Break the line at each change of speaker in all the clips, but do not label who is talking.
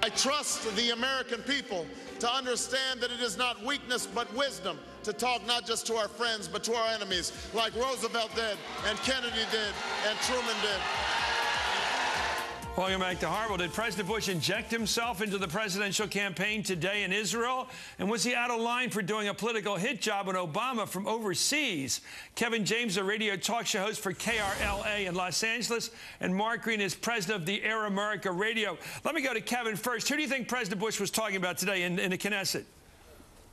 I trust the American people to understand that it is not weakness but wisdom to talk not just to our friends but to our enemies, like Roosevelt did and Kennedy did and Truman did.
Welcome back to Hardball. Did President Bush inject himself into the presidential campaign today in Israel? And was he out of line for doing a political hit job on Obama from overseas? Kevin James, a radio talk show host for KRLA in Los Angeles, and Mark Green is president of the Air America Radio. Let me go to Kevin first. Who do you think President Bush was talking about today in the Knesset?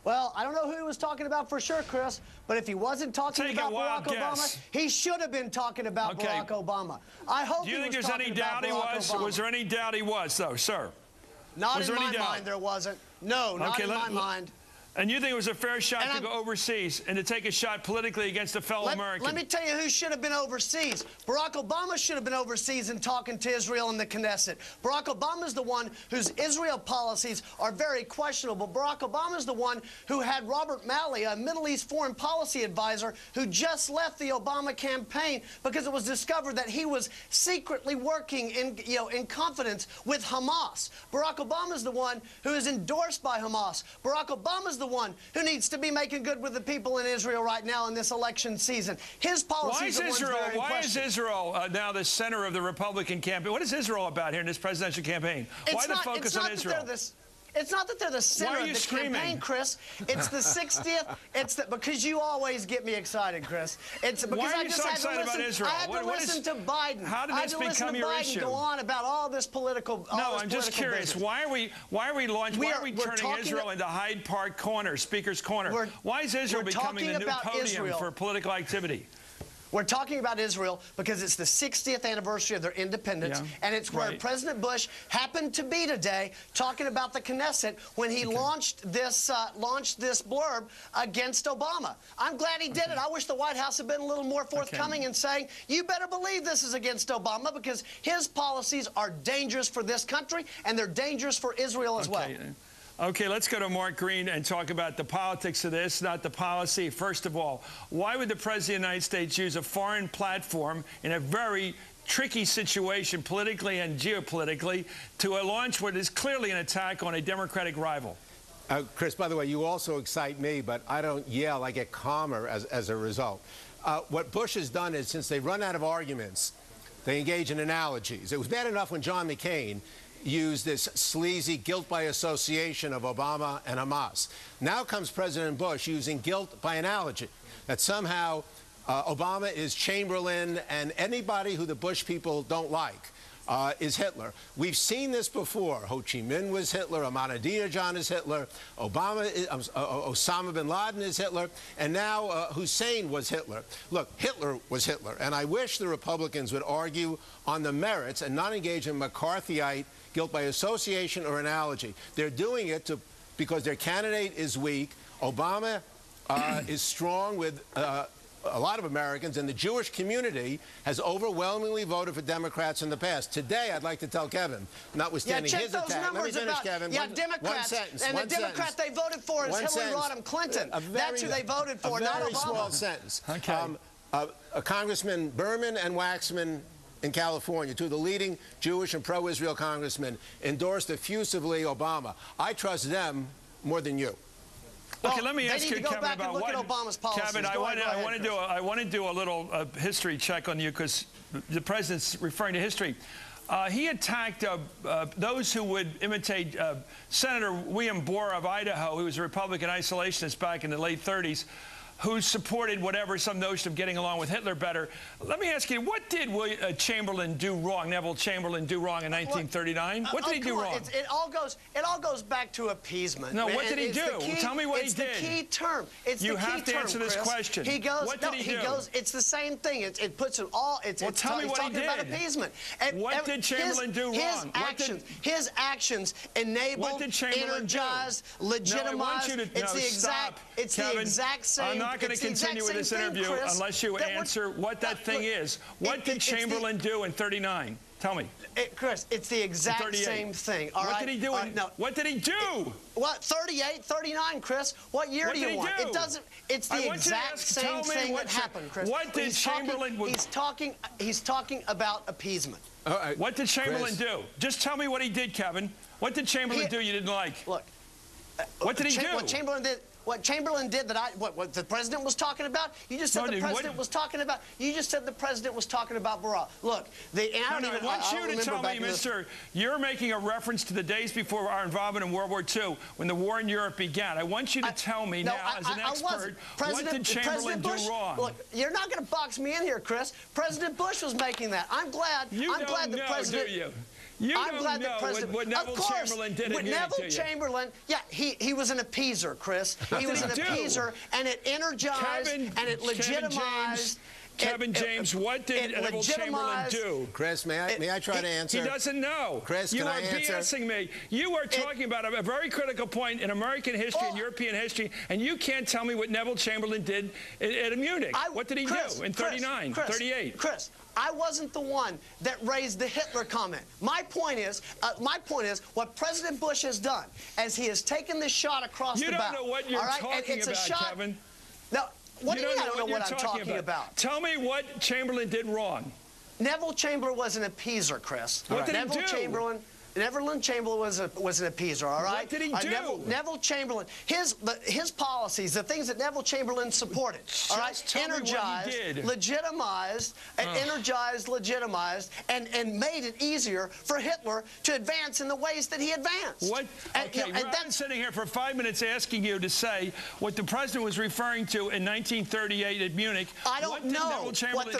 Well, I don't know who he was talking about for sure, Chris, but if he wasn't talking about Barack Obama, he should have been talking about Barack Obama. I hope he was talking about Barack Obama. Do you think there's any doubt he was?
Was there any doubt he was, though, sir?
Not in my mind, there wasn't. No, not in my mind.
And you think it was a fair shot to go overseas and to take a shot politically against a fellow American?
Let me tell you who should have been overseas. Barack Obama should have been overseas and talking to Israel in the Knesset. Barack Obama is the one whose Israel policies are very questionable. Barack Obama is the one who had Robert Malley, a Middle East foreign policy advisor, who just left the Obama campaign because it was discovered that he was secretly working in confidence with Hamas. Barack Obama is the one who is endorsed by Hamas. Barack Obama is the one who needs to be making good with the people in Israel right now in this election season. His policies
Why is Israel now the center of the Republican campaign? What is Israel about here in this presidential campaign? Why the focus on Israel?
It's not that they're the center of the campaign, Chris. It's the 60th. Because you always get me excited, Chris. It's because
Why are you so excited about Israel?
I had to listen to Biden.
How did this become your issue?
Go on about all this political.
No, I'm just curious. Why are we turning Israel into Hyde Park Corner, Speaker's Corner? Why is Israel becoming the new podium for political activity?
We're talking about Israel because it's the 60th anniversary of their independence, and it's where President Bush happened to be today talking about the Knesset when he launched this blurb against Obama. I'm glad he did it. I wish the White House had been a little more forthcoming in saying, you better believe this is against Obama because his policies are dangerous for this country and they're dangerous for Israel as well.
Okay, let's go to Mark Green and talk about the politics of this, not the policy. First of all, why would the President of the United States use a foreign platform in a very tricky situation politically and geopolitically to launch what is clearly an attack on a Democratic rival?
Chris, by the way, you also excite me, but I don't yell. I get calmer as a result. What Bush has done is, since they've run out of arguments, they engage in analogies. It was bad enough when John McCain used this sleazy guilt by association of Obama and Hamas. Now comes President Bush using guilt by analogy, that somehow Obama is Chamberlain and anybody who the Bush people don't like is Hitler. We've seen this before. Ho Chi Minh was Hitler, Ahmadinejad is Hitler, Osama bin Laden is Hitler, and now Hussein was Hitler. Look, Hitler was Hitler, and I wish the Republicans would argue on the merits and not engage in McCarthyite guilt by association or analogy. They're doing it because their candidate is weak. Obama is strong with a lot of Americans, and the Jewish community has overwhelmingly voted for Democrats in the past. Today, I'd like to tell Kevin, notwithstanding his attack. Let me finish, Kevin.
Democrats.
One sentence.
And the Democrat they voted for is Hillary Rodham Clinton. That's who they voted for, not Obama.
A very small sentence.
Okay.
Congressman Berman and Waxman in California, two of the leading Jewish and pro-Israel congressmen, endorsed effusively Obama. I trust them more than you.
Okay, let me ask you, Kevin, about what
Obama's policies.
Kevin, I want to do a little history check on you because the president's referring to history. He attacked those who would imitate Senator William Borah of Idaho, who was a Republican isolationist back in the late 30s, who supported whatever, some notion of getting along with Hitler better. Let me ask you, what did Chamberlain do wrong, Neville Chamberlain do wrong in 1939? What did he do wrong?
It all goes back to appeasement.
No, what did he do? Tell me what he did.
It's the key term.
You have to answer this question.
What did he do? It's the same thing. It puts it all.
Well, tell me what he did.
He's talking about appeasement.
What did Chamberlain do wrong?
His actions enabled, energized, legitimized. It's the exact same.
I'm not going to continue with this interview unless you answer what that thing is. What did Chamberlain do in '39? Tell me.
Chris, it's the exact same thing. All right.
What did he do?
No.
What did he do?
What? 38, 39, Chris. What year do you want? It doesn't. It's the exact same thing that happened, Chris.
What did Chamberlain?
He's talking about appeasement.
What did Chamberlain do? Just tell me what he did, Kevin. What did Chamberlain do you didn't like?
Look.
What did he do?
What Chamberlain did what the president was talking about? You just said the president was talking about. You just said the president was talking about Barack. Look,
I want you to tell me, Mister, you're making a reference to the days before our involvement in World War II, when the war in Europe began. I want you to tell me now, as an expert, what did Chamberlain do wrong?
Look, you're not going to box me in here, Chris. President Bush was making that. I'm glad. I'm glad the president.
Do you? I'm glad the president. What Neville Chamberlain did
with Neville Chamberlain, yeah, he was an appeaser, Chris. He was an appeaser, and it energized and it legitimized.
Kevin James, what did Neville Chamberlain do?
Chris, may I try to answer?
He doesn't know.
Chris,
you
can I
are BSing me. You are talking about a very critical point in American history and European history, and you can't tell me what Neville Chamberlain did at Munich. What did he do in 39, 38?
Chris, I wasn't the one that raised the Hitler comment. My point is what President Bush has done, as he has taken this shot across the bow.
You don't know what you're talking about, Kevin.
No. What do you mean I don't know what I'm talking about?
Tell me what Chamberlain did wrong.
Neville Chamberlain was an appeaser, Chris.
What did he do?
Neville Chamberlain was an appeaser, all right?
What did he do?
Neville Chamberlain, his policies, the things that Neville Chamberlain supported, all right, energized, legitimized, and made it easier for Hitler to advance in the ways that he advanced.
What? Okay, I'm sitting here for 5 minutes asking you to say what the president was referring to in 1938 at Munich.
I don't know.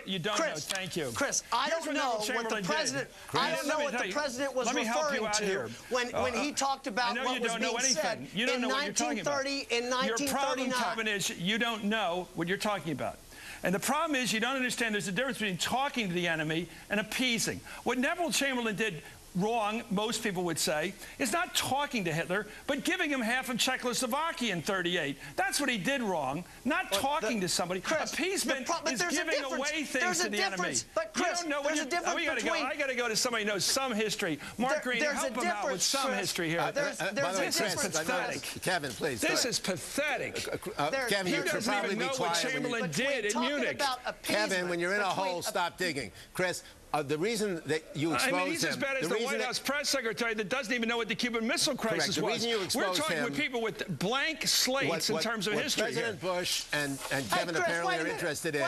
You don't know. Thank you.
Chris, I don't know what the president. I don't know what the president was referring to when he talked about what was being said in 1930, in 1939.
Your problem, Kevin, is you don't know what you're talking about. And the problem is you don't understand there's a difference between talking to the enemy and appeasing. What Neville Chamberlain did wrong, most people would say, is not talking to Hitler, but giving him half of Czechoslovakia in 38. That's what he did wrong, not talking to somebody.
Chris,
appeasement is giving away things to the enemy.
But Chris, there's a difference between...
I got to go to somebody who knows some history. Mark Green, help him out with some history here.
This is pathetic.
Kevin, please.
This is pathetic.
Kevin, you could probably be
what Chamberlain did in Munich.
Kevin, when you're in a hole, stop digging. Chris, the reason that you exposed him...
I mean, he's as bad as the White House press secretary that doesn't even know what the Cuban Missile Crisis was.
The reason you exposed
We're talking with people with blank slates in terms of history.
What President Bush and Kevin apparently are interested in...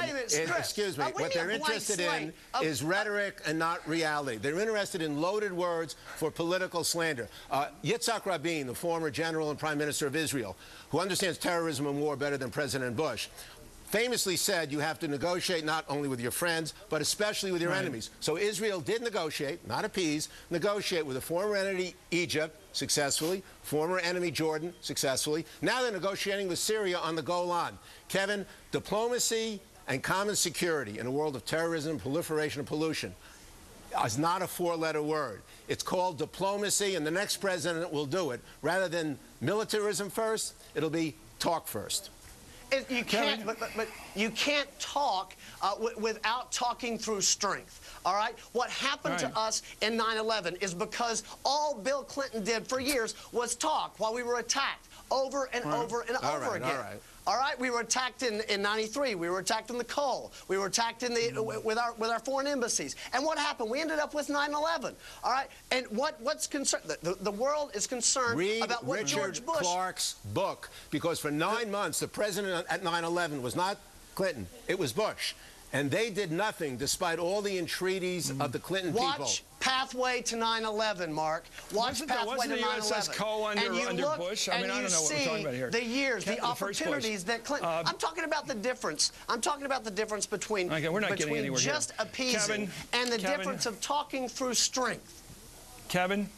Excuse me. What they're interested in is rhetoric and not reality. They're interested in loaded words for political slander. Yitzhak Rabin, the former general and prime minister of Israel, who understands terrorism and war better than President Bush, famously said you have to negotiate not only with your friends, but especially with your enemies. So Israel did negotiate, not appease, negotiate with a former enemy, Egypt, successfully, former enemy, Jordan, successfully. Now they're negotiating with Syria on the Golan. Kevin, diplomacy and common security in a world of terrorism, proliferation, and pollution is not a four-letter word. It's called diplomacy, and the next president will do it. Rather than militarism first, it'll be talk first.
You can't, but you can't talk without talking through strength. All right? What happened to us in 9/11 is because all Bill Clinton did for years was talk while we were attacked over and over and over again. All right, we were attacked in '93. We were attacked in the Cole. We were attacked in with our foreign embassies. And what happened? We ended up with 9/11. All right, and what's concerned? The world is concerned about what George Bush.
Read Richard Clark's book, because for 9 months the president at 9/11 was not Clinton; it was Bush. And they did nothing despite all the entreaties of the Clinton people.
Watch Pathway to 9/11, Mark. Watch Pathway to 9/11.
Wasn't the USS Cole under Bush? I mean, I don't know what we're talking about here.
The years, the opportunities that Clinton... I'm talking about the difference. I'm talking about the difference between, just appeasing and the difference of talking through strength.
Kevin?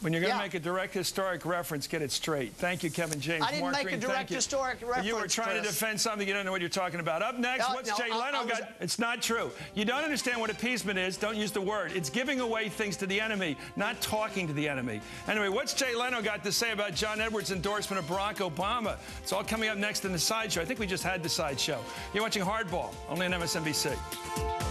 When you're going to make a direct historic reference, get it straight. Thank you, Kevin James.
I didn't make a direct historic reference.
You were trying to defend something you don't know what you're talking about. Up next, what's Jay Leno got? It's not true. You don't understand what appeasement is. Don't use the word. It's giving away things to the enemy, not talking to the enemy. Anyway, what's Jay Leno got to say about John Edwards' endorsement of Barack Obama? It's all coming up next in the Sideshow. I think we just had the Sideshow. You're watching Hardball, only on MSNBC.